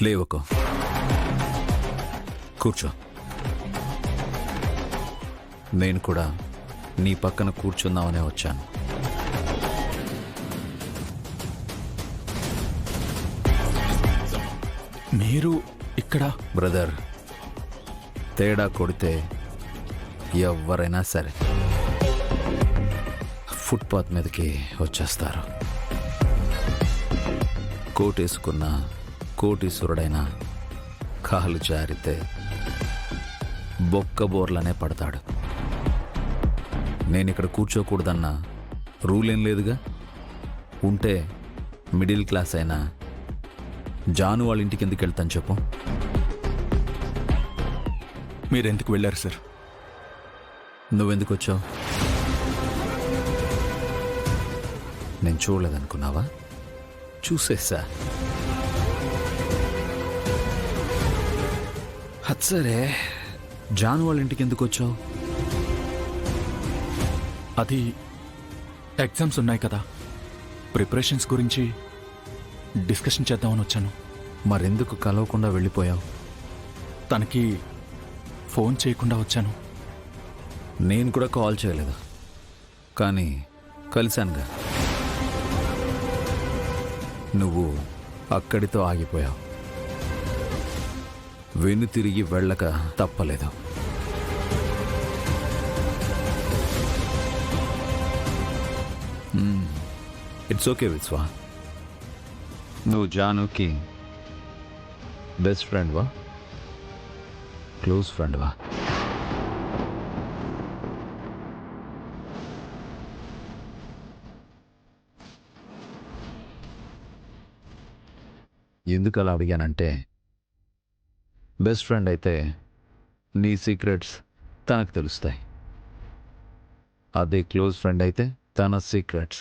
లేవకు, కూర్చో. నేను కూడా నీ పక్కన కూర్చుందామనే వచ్చాను. మీరు ఇక్కడ? బ్రదర్, తేడా కొడితే ఎవరైనా సరే ఫుట్పాత్ మీదకి వచ్చేస్తారు. కోటేసుకున్న కోటీశ్వరుడైనా కాలు జారితే బొక్క బోర్లనే పడతాడు. నేను ఇక్కడ కూర్చోకూడదన్న రూల్ ఏం లేదుగా. ఉంటే మిడిల్ క్లాస్ అయినా జాను వాళ్ళ ఇంటికి ఎందుకు వెళ్తాను చెప్పు? మీరెందుకు వెళ్ళారు సార్? నువ్వెందుకు వచ్చావు? నేను చూడలేదనుకున్నావా? చూసేసా. సరే, జాను వాళ్ళ ఇంటికి ఎందుకు వచ్చావు? అది ఎగ్జామ్స్ ఉన్నాయి కదా, ప్రిపరేషన్స్ గురించి డిస్కషన్ చేద్దామని వచ్చాను. మరెందుకు కలవకుండా వెళ్ళిపోయావు? తనకి ఫోన్ చేయకుండా వచ్చాను. నేను కూడా కాల్ చేయలేదు, కానీ కలిశానుగా. నువ్వు అక్కడితో ఆగిపోయావు. వెను తిరిగి వెళ్ళక తప్పలేదు. It's okay Vishwa. నువ్వు జానుకి బెస్ట్ ఫ్రెండ్వా, క్లోజ్ ఫ్రెండ్వా? ఎందుకు అలా అడిగానంటే, బెస్ట్ ఫ్రెండ్ అయితే నీ సీక్రెట్స్ తనకు తెలుస్తాయి. అదే క్లోజ్ ఫ్రెండ్ అయితే తన సీక్రెట్స్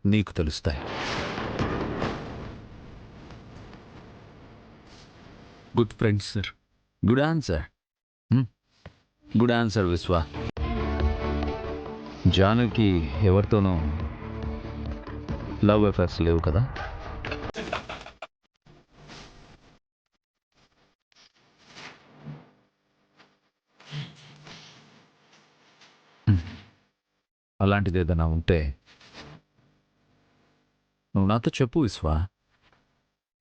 నీకు తెలుస్తాయి. Good friends sir. Good answer. Good answer Vishwa. జానుకి ఎవరితోనూ లవ్ అఫేర్స్ లేవు కదా? అలాంటిది ఏదైనా ఉంటే నువ్వు నాతో చెప్పు విశ్వా.